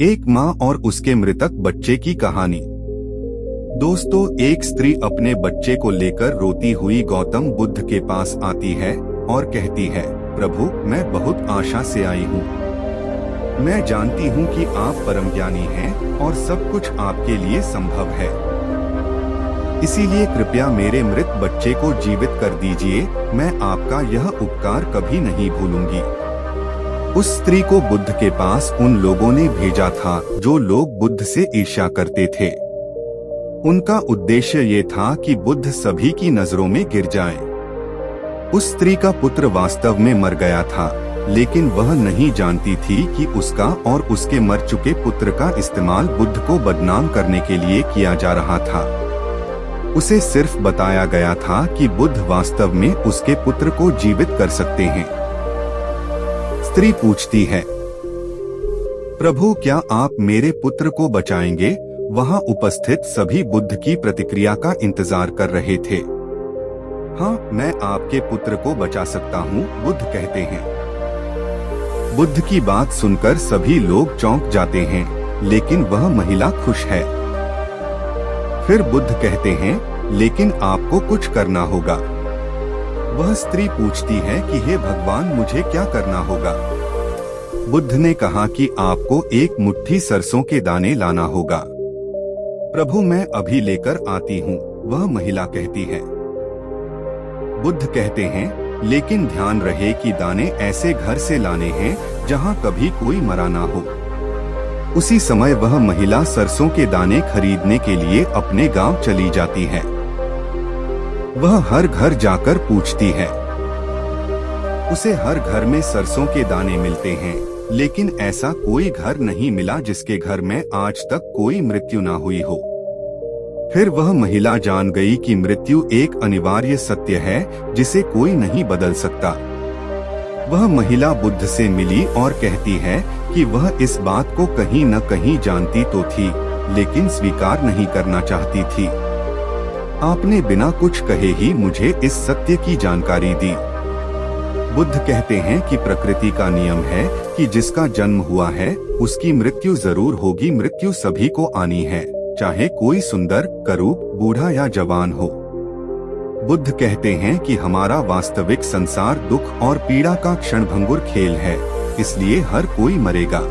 एक माँ और उसके मृतक बच्चे की कहानी। दोस्तों, एक स्त्री अपने बच्चे को लेकर रोती हुई गौतम बुद्ध के पास आती है और कहती है, प्रभु, मैं बहुत आशा से आई हूँ। मैं जानती हूँ कि आप परम ज्ञानी हैं और सब कुछ आपके लिए संभव है। इसीलिए कृपया मेरे मृत बच्चे को जीवित कर दीजिए। मैं आपका यह उपकार कभी नहीं भूलूंगी। उस स्त्री को बुद्ध के पास उन लोगों ने भेजा था जो लोग बुद्ध से ईर्ष्या करते थे। उनका उद्देश्य ये था कि बुद्ध सभी की नजरों में गिर जाए। उस स्त्री का पुत्र वास्तव में मर गया था, लेकिन वह नहीं जानती थी कि उसका और उसके मर चुके पुत्र का इस्तेमाल बुद्ध को बदनाम करने के लिए किया जा रहा था। उसे सिर्फ बताया गया था कि बुद्ध वास्तव में उसके पुत्र को जीवित कर सकते हैं। स्त्री पूछती है, प्रभु, क्या आप मेरे पुत्र को बचाएंगे? वहां उपस्थित सभी बुद्ध की प्रतिक्रिया का इंतजार कर रहे थे। हाँ, मैं आपके पुत्र को बचा सकता हूँ, बुद्ध कहते हैं। बुद्ध की बात सुनकर सभी लोग चौंक जाते हैं, लेकिन वह महिला खुश है। फिर बुद्ध कहते हैं, लेकिन आपको कुछ करना होगा। वह स्त्री पूछती है कि हे भगवान, मुझे क्या करना होगा? बुद्ध ने कहा कि आपको एक मुट्ठी सरसों के दाने लाना होगा। प्रभु, मैं अभी लेकर आती हूँ, वह महिला कहती है। बुद्ध कहते हैं, लेकिन ध्यान रहे कि दाने ऐसे घर से लाने हैं जहाँ कभी कोई मरा ना हो। उसी समय वह महिला सरसों के दाने खरीदने के लिए अपने गांव चली जाती है। वह हर घर जाकर पूछती है। उसे हर घर में सरसों के दाने मिलते हैं, लेकिन ऐसा कोई घर नहीं मिला जिसके घर में आज तक कोई मृत्यु ना हुई हो। फिर वह महिला जान गई कि मृत्यु एक अनिवार्य सत्य है जिसे कोई नहीं बदल सकता। वह महिला बुद्ध से मिली और कहती है कि वह इस बात को कहीं न कहीं जानती तो थी, लेकिन स्वीकार नहीं करना चाहती थी। आपने बिना कुछ कहे ही मुझे इस सत्य की जानकारी दी। बुद्ध कहते हैं कि प्रकृति का नियम है कि जिसका जन्म हुआ है उसकी मृत्यु जरूर होगी। मृत्यु सभी को आनी है, चाहे कोई सुंदर, करूप, बूढ़ा या जवान हो। बुद्ध कहते हैं कि हमारा वास्तविक संसार दुख और पीड़ा का क्षणभंगुर खेल है, इसलिए हर कोई मरेगा।